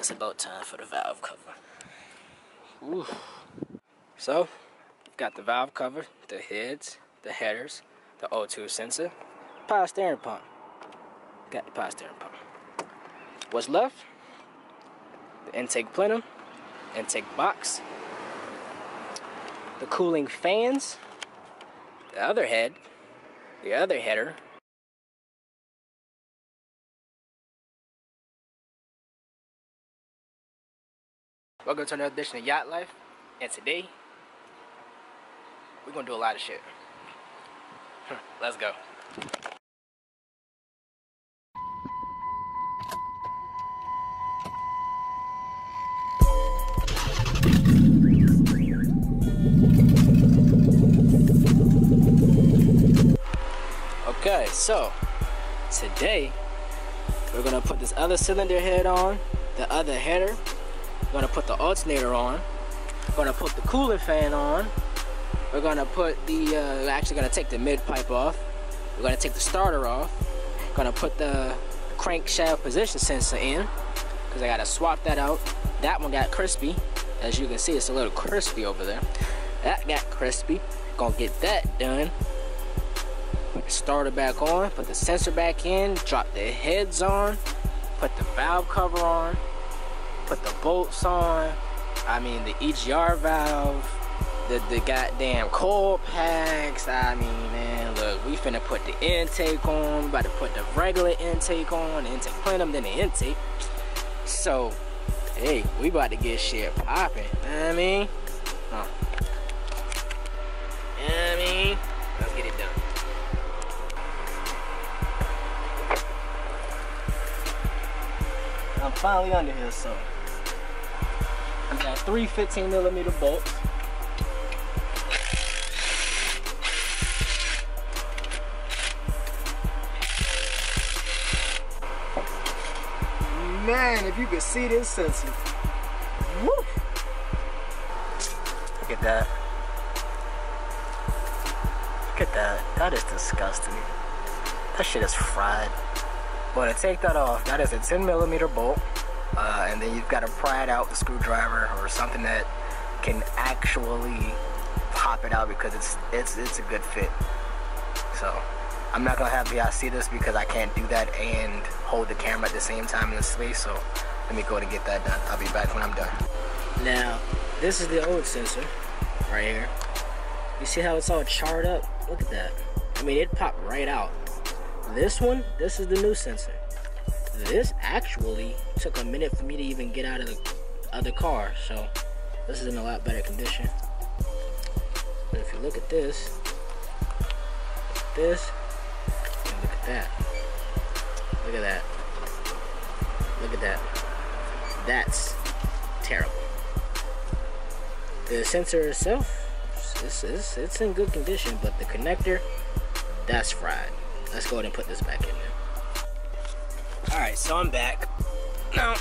it's about time for the valve cover. Ooh. So, got the valve cover, the heads, the headers, the O2 sensor, power steering pump. Got the power steering pump. What's left? The intake plenum, intake box, the cooling fans, the other head, the other header. Welcome to another edition of Yacht Life, and today we're gonna do a lot of shit. Let's go. Okay, so today we're gonna put this other cylinder head on, the other header. We're gonna put the alternator on. We're gonna put the cooling fan on. We're gonna put the, we're actually gonna take the mid pipe off. We're gonna take the starter off. We're gonna put the crankshaft position sensor in, because I gotta swap that out. That one got crispy. As you can see, it's a little crispy over there. That got crispy. Gonna get that done. Put the starter back on, put the sensor back in, drop the heads on, put the valve cover on, put the bolts on, I mean the EGR valve, the goddamn coil packs. I mean, man, look, we finna put the intake on, we about to put the regular intake on, the intake plenum, then the intake. So, hey, we about to get shit popping, you know what I mean? You know what I mean? Let's get it done. I'm finally under here, so I got 3 15mm bolts. Man, if you could see this sensor. Woo! Look at that. Look at that. That is disgusting. That shit is fried. But to take that off, that is a 10mm bolt. And then you've got to pry it out with a screwdriver or something that can actually pop it out, because it's a good fit. So I'm not gonna have y'all see this because I can't do that and hold the camera at the same time in the space. So let me go to get that done. I'll be back when I'm done. Now this is the old sensor right here. You see how it's all charred up? Look at that. I mean, it popped right out. This one, this is the new sensor. This actually took a minute for me to even get out of the other car, so this is in a lot better condition. But if you look at this, and look at that. Look at that. Look at that. That's terrible. The sensor itself, it's in good condition, but the connector, that's fried. Let's go ahead and put this back in there. Alright, so I'm back. Now,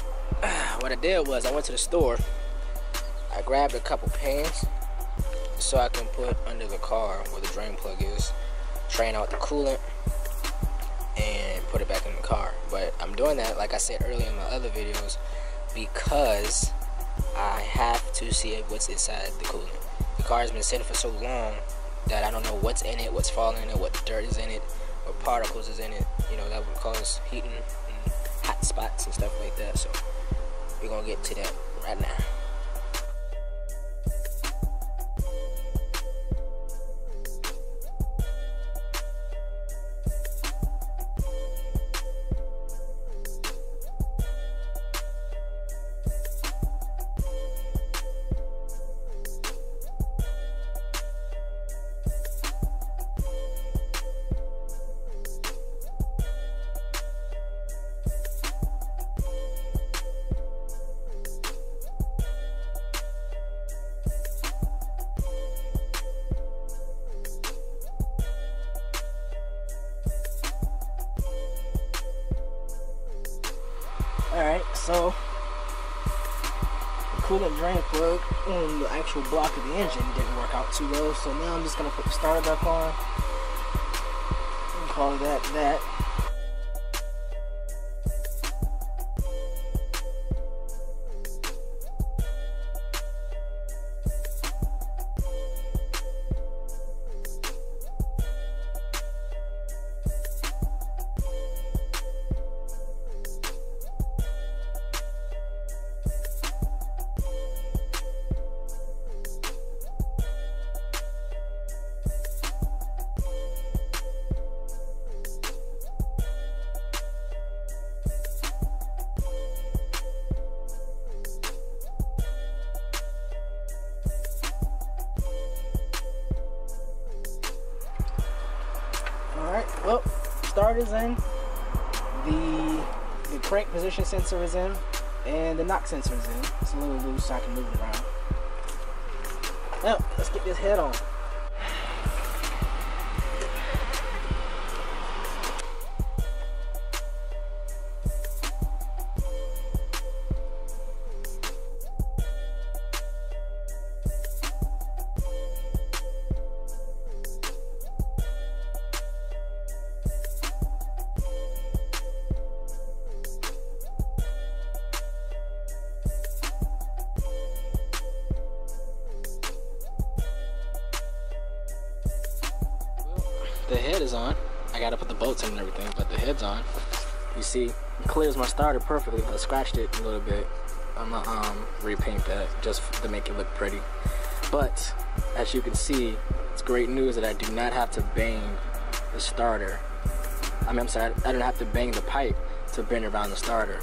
what I did was I went to the store. I grabbed a couple pans so I can put under the car where the drain plug is, drain out the coolant, and put it back in the car. But I'm doing that, like I said earlier in my other videos, because I have to see what's inside the coolant. The car has been sitting for so long that I don't know what's in it, what's falling in it, what dirt is in it, what particles is in it, you know, that would cause heating and hot spots and stuff like that. So we're gonna get to that right now. Alright, so the coolant drain plug on the actual block of the engine didn't work out too well, so now I'm just going to put the starter back on and call that that. start is in, the crank position sensor is in, and the knock sensor is in. It's a little loose so I can move it around. Now, let's get this head on. The head is on. I gotta put the bolts in and everything, but the head's on. You see, it clears my starter perfectly. I scratched it a little bit. I'm gonna repaint that just to make it look pretty. But as you can see, it's great news that I do not have to bang the starter. I'm sorry, I don't have to bang the pipe to bend around the starter.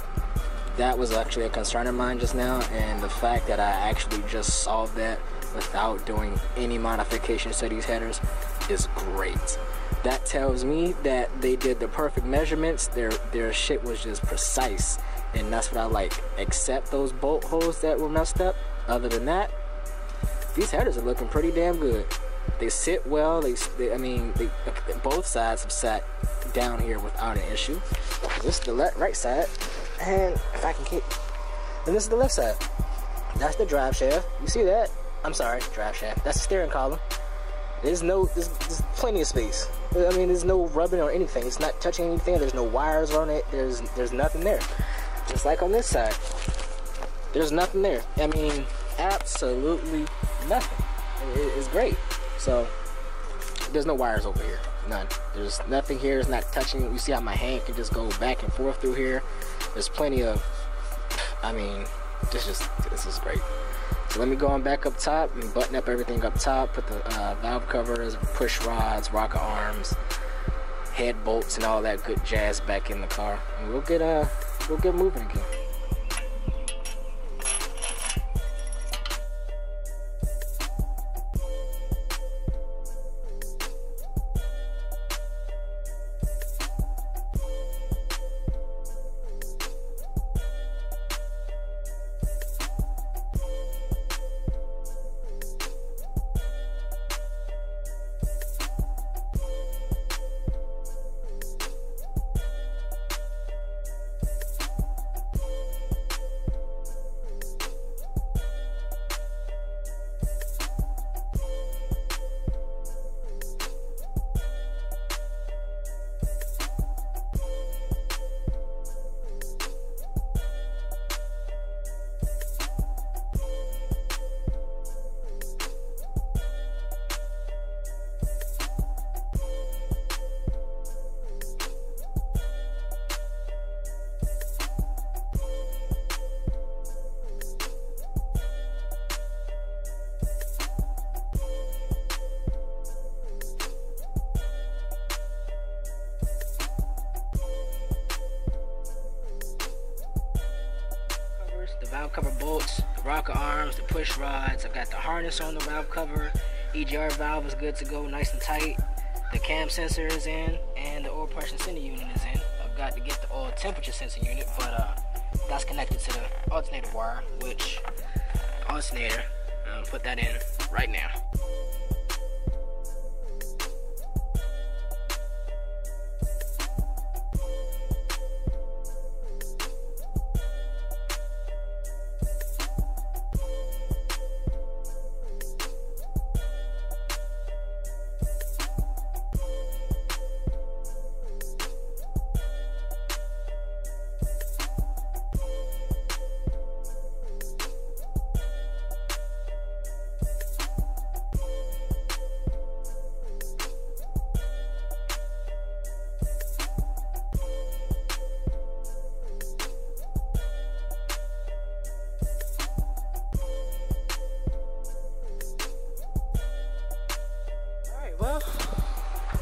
That was actually a concern of mine just now, and the fact that I actually just solved that without doing any modifications to these headers is great. That tells me that they did the perfect measurements. Their shit was just precise, and that's what I like. Except those bolt holes that were messed up. Other than that, these headers are looking pretty damn good. They sit well. I mean, both sides have sat down here without an issue. This is the right side, and if I can get, and this is the left side. That's the drive shaft. You see that? I'm sorry, drive shaft. That's the steering column. There's plenty of space. I mean, there's no rubbing or anything. It's not touching anything. There's no wires on it. There's nothing there. Just like on this side, there's nothing there. I mean, absolutely nothing. It's great. So there's no wires over here. None. There's nothing here. It's not touching. You see how my hand can just go back and forth through here. There's plenty of. I mean, this is great. So let me go on back up top and button up everything up top. Put the valve covers, push rods, rocker arms, head bolts, and all that good jazz back in the car, and we'll get moving again. Valve cover bolts, the rocker arms, the push rods. I've got the harness on the valve cover. EGR valve is good to go, nice and tight. The cam sensor is in, and the oil pressure sensor unit is in. I've got to get the oil temperature sensor unit, but that's connected to the alternator wire, which alternator, I'll put that in right now.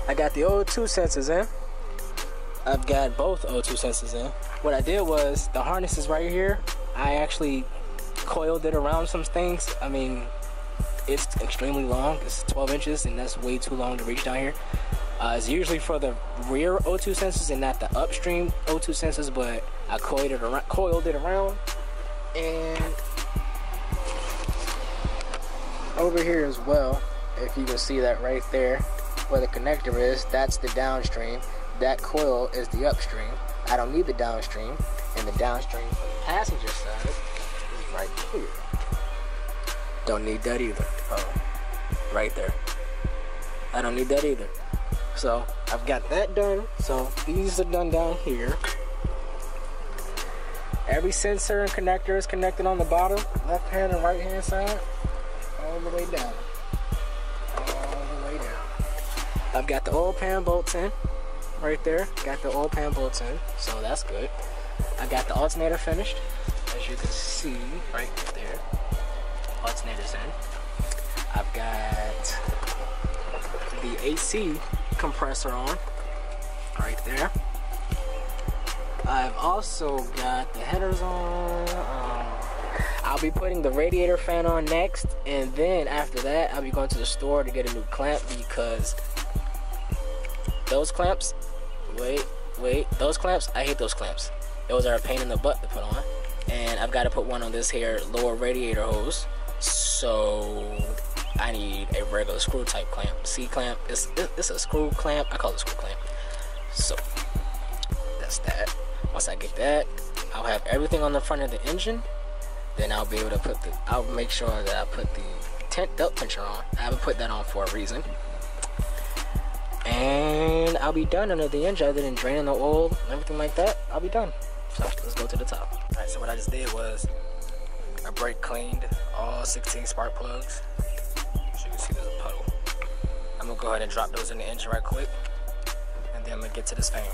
I got the O2 sensors in. I've got both O2 sensors in. What I did was, the harness is right here. I actually coiled it around some things. I mean, it's extremely long. It's 12 inches, and that's way too long to reach down here. It's usually for the rear O2 sensors and not the upstream O2 sensors, but I coiled it around. And over here as well, if you can see that right there where the connector is, that's the downstream. That coil is the upstream. I don't need the downstream, and the downstream for the passenger side is right here. Don't need that either. Oh, right there. I don't need that either. So I've got that done. So these are done down here. Every sensor and connector is connected on the bottom, left hand and right hand side, all the way down. All the way down. I've got the oil pan bolts in. Right there, got the oil pan bolts in, so that's good. I got the alternator finished, as you can see right there. Alternator's in. I've got the AC compressor on, right there. I've also got the headers on. I'll be putting the radiator fan on next, and then after that, I'll be going to the store to get a new clamp because those clamps. Wait, those clamps, I hate those clamps. Those are a pain in the butt to put on. And I've got to put one on this here lower radiator hose. So I need a regular screw type clamp. C-clamp, it's a screw clamp. I call it a screw clamp. So that's that. Once I get that, I'll have everything on the front of the engine. Then I'll be able to I'll make sure that I put the tent belt pincher on. I haven't put that on for a reason. And I'll be done under the engine, other than draining the oil and everything like that. I'll be done. So let's go to the top. Alright, so what I just did was I brake cleaned all 16 spark plugs. As you can see, there's a puddle. I'm gonna go ahead and drop those in the engine right quick, and then I'm gonna get to this fan.